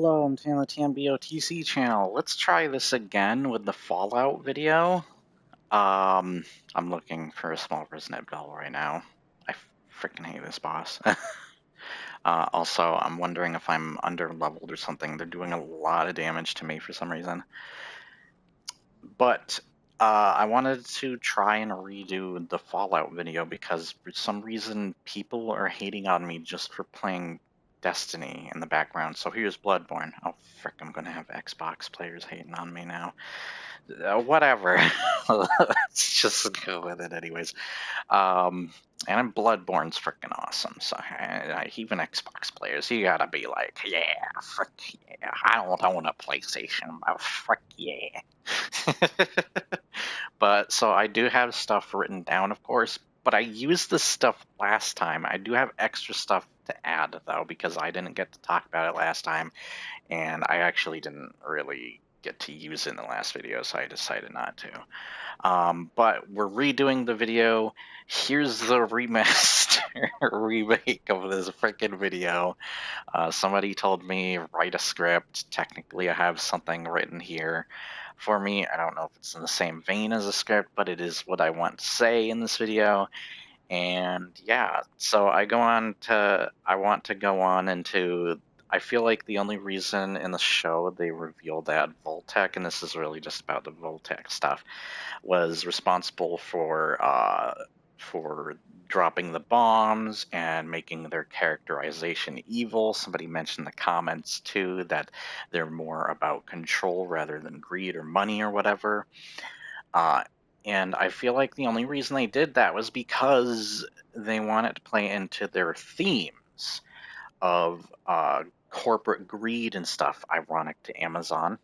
Hello, I'm Tam, the TamBoTC channel. Let's try this again with the Fallout video. I'm looking for a small prison at Bell right now. I freaking hate this boss. Also, I'm wondering if I'm under-leveled or something. They're doing a lot of damage to me for some reason. But I wanted to try and redo the Fallout video because for some reason people are hating on me just for playing Destiny in the background. So here's Bloodborne. Oh, frick, I'm gonna have Xbox players hating on me now. Whatever. Let's just go with it anyways. And Bloodborne's freaking awesome. So even Xbox players, you gotta be like, yeah, frick yeah. I don't own a PlayStation, but frick yeah. But so I do have stuff written down, of course, but I used this stuff last time. I do have extra stuff to add though, because I didn't get to talk about it last time, and I actually didn't really get to use it in the last video, so I decided not to. But we're redoing the video. Here's the remaster remake of this freaking video. Somebody told me write a script. Technically, I have something written here for me. I don't know if it's in the same vein as a script, but it is what I want to say in this video. And yeah, so I want to go on into, I feel like the only reason in the show they revealed that Voltec, and this is really just about the Voltec stuff, was responsible for dropping the bombs and making their characterization evil. Somebody mentioned in the comments too that they're more about control rather than greed or money or whatever. And I feel like the only reason they did that was because they wanted to play into their themes of corporate greed and stuff, ironic to Amazon.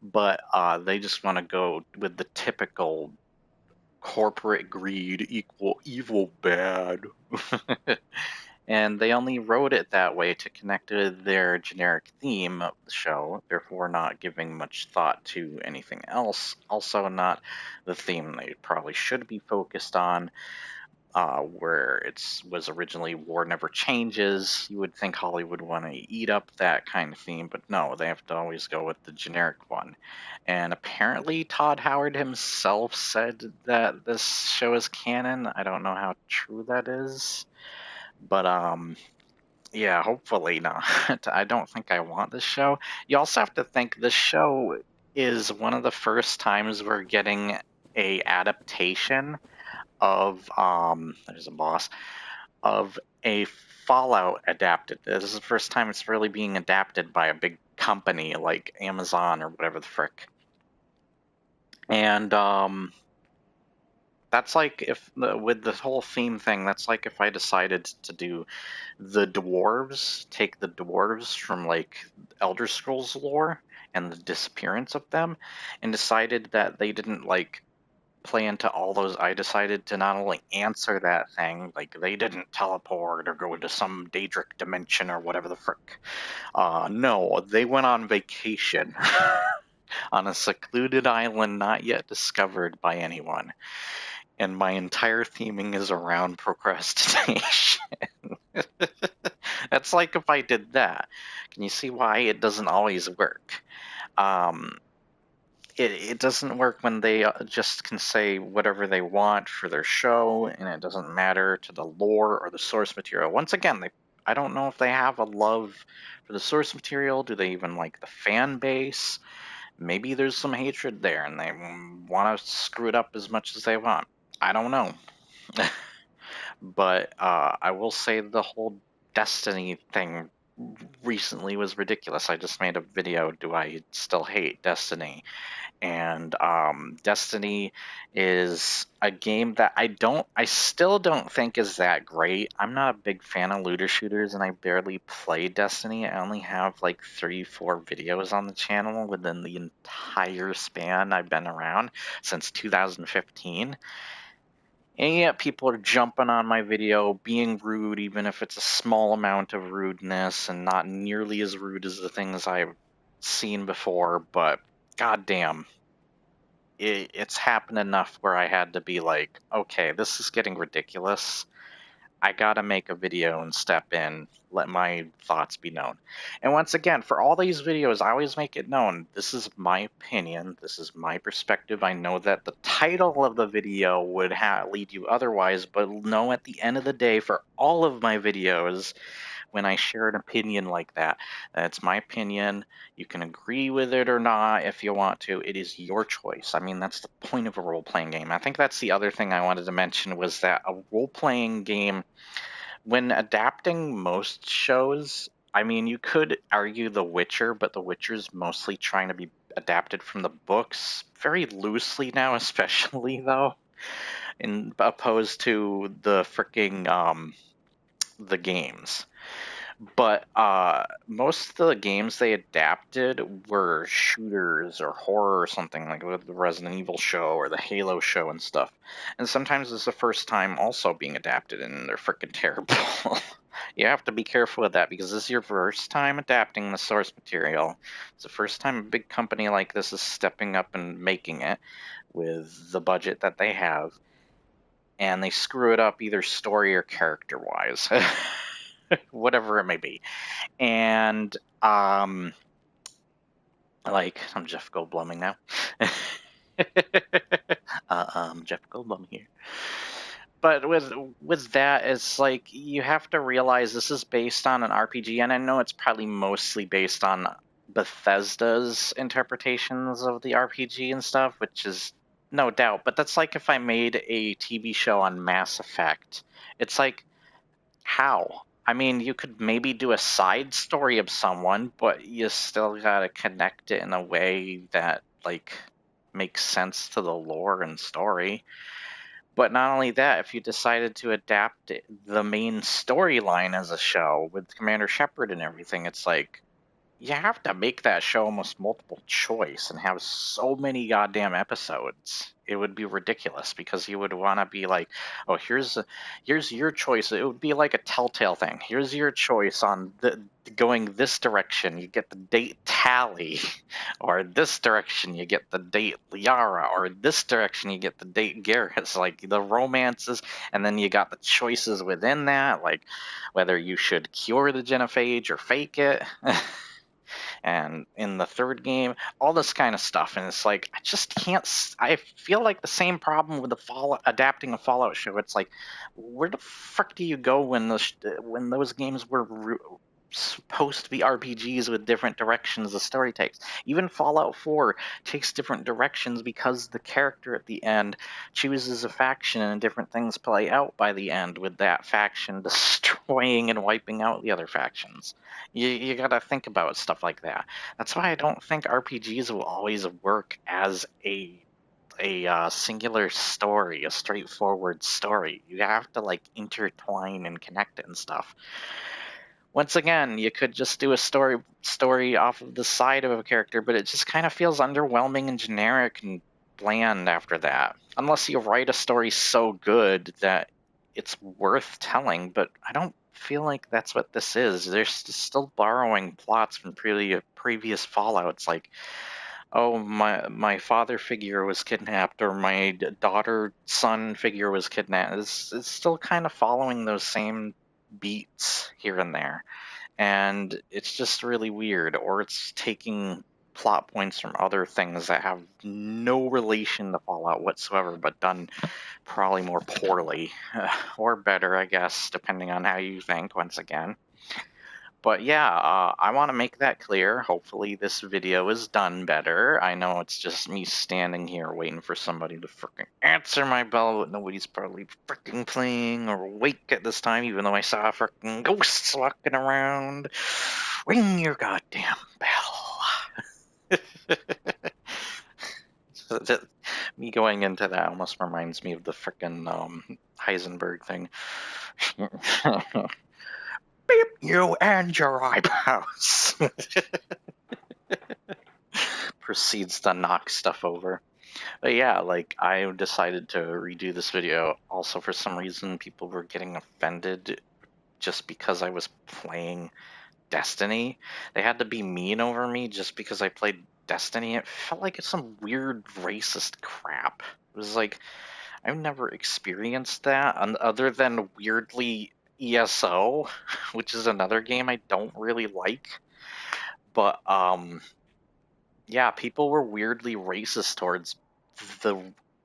But they just want to go with the typical corporate greed equal evil bad. And they only wrote it that way to connect to their generic theme of the show, therefore not giving much thought to anything else. Also not the theme they probably should be focused on, where it was originally War Never Changes. You would think Hollywood would want to eat up that kind of theme, but no, they have to always go with the generic one. And apparently Todd Howard himself said that this show is canon. I don't know how true that is, but yeah, hopefully not. I don't think I want this show. You also have to think this show is one of the first times we're getting a adaptation of there's a boss of a Fallout adapted. This is the first time it's really being adapted by a big company like Amazon or whatever the frick. And that's like if with the whole theme thing, that's like if I decided to do the dwarves, take the dwarves from like Elder Scrolls lore and the disappearance of them, and decided that they didn't like play into all those. I decided to not only answer that thing, like they didn't teleport or go into some Daedric dimension or whatever the frick. No, they went on vacation on a secluded island not yet discovered by anyone. And my entire theming is around procrastination. That's like if I did that. Can you see why it doesn't always work? It doesn't work when they just can say whatever they want for their show, and it doesn't matter to the lore or the source material. Once again, I don't know if they have a love for the source material. Do they even like the fan base? Maybe there's some hatred there, and they want to screw it up as much as they want. I don't know. But I will say the whole Destiny thing recently was ridiculous. I just made a video, do I still hate Destiny? And Destiny is a game that I still don't think is that great. I'm not a big fan of looter shooters, and I barely play Destiny. I only have like 3-4 videos on the channel within the entire span I've been around since 2015. And yet people are jumping on my video, being rude, even if it's a small amount of rudeness and not nearly as rude as the things I've seen before, but goddamn, it's happened enough where I had to be like, okay, this is getting ridiculous. I gotta make a video and step in, let my thoughts be known. And once again, for all these videos, I always make it known, this is my opinion, this is my perspective. I know that the title of the video would lead you otherwise, but know at the end of the day, for all of my videos, when I share an opinion like that, that's my opinion. You can agree with it or not if you want to. It is your choice. I mean, that's the point of a role-playing game. I think that's the other thing I wanted to mention was that a role-playing game, when adapting most shows, I mean, you could argue The Witcher, but The Witcher's mostly trying to be adapted from the books very loosely now, especially though, in opposed to the freaking the games. But most of the games they adapted were shooters or horror or something, like with the Resident Evil show or the Halo show and stuff. And sometimes it's the first time also being adapted, and they're freaking terrible. You have to be careful with that because this is your first time adapting the source material. It's the first time a big company like this is stepping up and making it with the budget that they have. And they screw it up either story or character wise. Whatever it may be. And like I'm Jeff Goldbluming now. Jeff Goldblum here. But with that, it's like you have to realize this is based on an RPG, and I know it's probably mostly based on Bethesda's interpretations of the RPG and stuff, which is no doubt. But that's like if I made a TV show on Mass Effect. It's like, how? I mean, you could maybe do a side story of someone, but you still gotta connect it in a way that, like, makes sense to the lore and story. But not only that, if you decided to adapt the main storyline as a show with Commander Shepard and everything, it's like, you have to make that show almost multiple choice and have so many goddamn episodes. It would be ridiculous because you would want to be like, oh, here's your choice. It would be like a Telltale thing. Here's your choice on going this direction. You get the date Tally, or this direction you get the date Liara, or this direction you get the date Garrus. Like the romances, and then you got the choices within that, like whether you should cure the genophage or fake it. And in the third game, all this kind of stuff. And it's like, I just can't. I feel like the same problem with the adapting a Fallout show. It's like, where the fuck do you go when those games were supposed to be RPGs with different directions the story takes? Even Fallout 4 takes different directions because the character at the end chooses a faction and different things play out by the end with that faction destroying and wiping out the other factions. You gotta think about stuff like that. That's why I don't think RPGs will always work as a singular story, a straightforward story. You have to like intertwine and connect it and stuff. Once again, you could just do a story off of the side of a character, but it just kind of feels underwhelming and generic and bland after that. Unless you write a story so good that it's worth telling, but I don't feel like that's what this is. They're still borrowing plots from previous Fallouts, like, oh, my father figure was kidnapped, or my daughter son figure was kidnapped. It's still kind of following those same beats here and there, and it's just really weird. Or it's taking plot points from other things that have no relation to Fallout whatsoever, but done probably more poorly or better, I guess, depending on how you think. Once again. But yeah, I want to make that clear. Hopefully this video is done better. I know it's just me standing here waiting for somebody to frickin' answer my bell, but nobody's probably frickin' playing or awake at this time, even though I saw frickin' ghosts walking around. Ring your goddamn bell. Me going into that almost reminds me of the frickin' Heisenberg thing. Beep you and your eyebrows. Proceeds to knock stuff over. But yeah, like, I decided to redo this video. Also, for some reason, people were getting offended just because I was playing Destiny. They had to be mean over me just because I played Destiny. It felt like it's some weird racist crap. It was like, I've never experienced that other than weirdly ESO, which is another game I don't really like. But yeah, people were weirdly racist towards the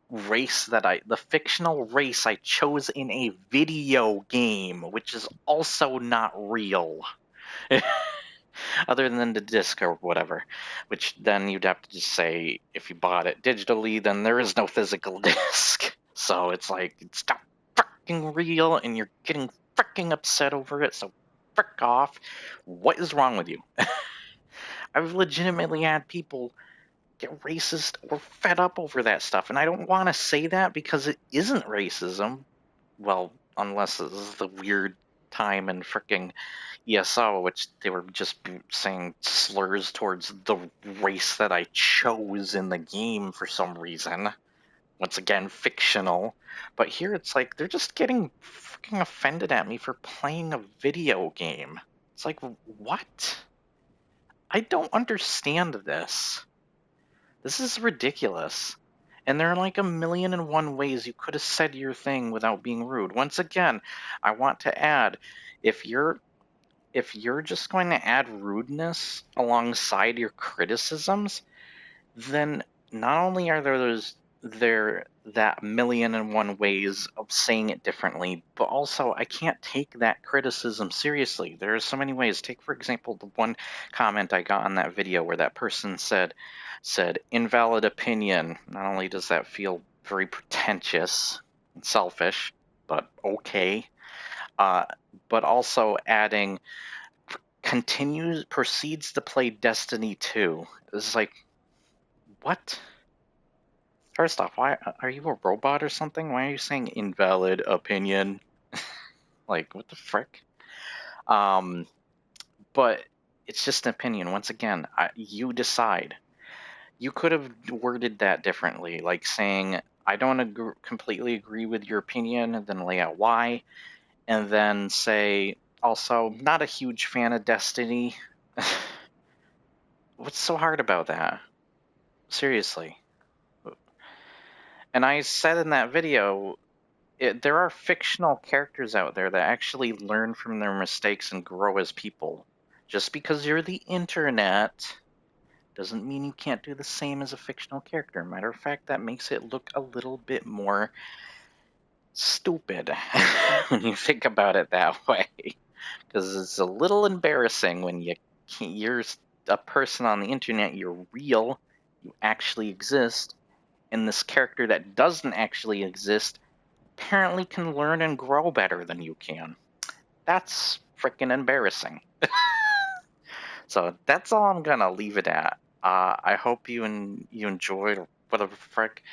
the fictional race I chose in a video game, which is also not real. Other than the disc or whatever, which then you'd have to just say if you bought it digitally, then there is no physical disc. So it's like, it's not freaking real and you're getting freaking upset over it, so frick off. What is wrong with you? I've legitimately had people get racist or fed up over that stuff, and I don't want to say that because it isn't racism. Well, unless it's the weird time in fricking ESO, which they were just saying slurs towards the race that I chose in the game for some reason. Once again, fictional. But here it's like they're just getting freaking offended at me for playing a video game. It's like, what? I don't understand this. This is ridiculous. And there are like 1,000,001 ways you could have said your thing without being rude. Once again, I want to add, if you're just going to add rudeness alongside your criticisms, then not only are there that 1,000,001 ways of saying it differently, but also I can't take that criticism seriously. There are so many ways. Take, for example, the one comment I got on that video where that person said invalid opinion. Not only does that feel very pretentious and selfish, but okay, but also adding proceeds to play Destiny 2. It's like, what? First off, why are you a robot or something? Why are you saying invalid opinion? Like, what the frick? But it's just an opinion. Once again, you decide. You could have worded that differently, like saying, I don't completely agree with your opinion, and then lay out why, and then say, also, not a huge fan of Destiny. What's so hard about that? Seriously. And I said in that video, there are fictional characters out there that actually learn from their mistakes and grow as people. Just because you're the internet doesn't mean you can't do the same as a fictional character. Matter of fact, that makes it look a little bit more stupid when you think about it that way. Because it's a little embarrassing when you're a person on the internet, you're real, you actually exist, and this character that doesn't actually exist apparently can learn and grow better than you can. That's freaking embarrassing. So that's all I'm gonna leave it at. I hope you enjoyed, or whatever the frick.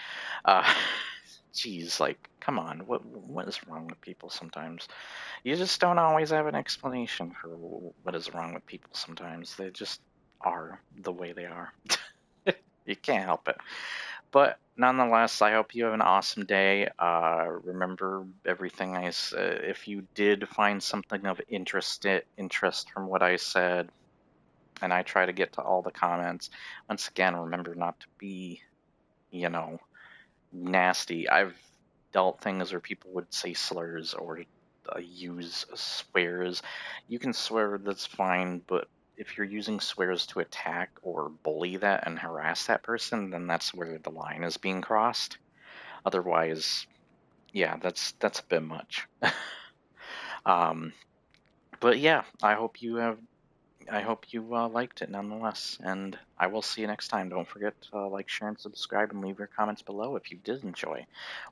Geez, like, come on, what is wrong with people sometimes? You just don't always have an explanation for what is wrong with people sometimes. They just are the way they are. You can't help it. But nonetheless, I hope you have an awesome day. Remember everything I said. If you did find something of interest from what I said, and I try to get to all the comments, once again, remember not to be, nasty. I've dealt things where people would say slurs or use swears. You can swear, that's fine, but if you're using swears to attack or bully that and harass that person, then that's where the line is being crossed. Otherwise, yeah, that's a bit much. But yeah, I hope you liked it nonetheless, and I will see you next time. Don't forget to like, share, and subscribe, and leave your comments below if you did enjoy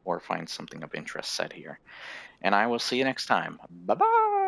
or find something of interest said here. And I will see you next time. Bye-bye!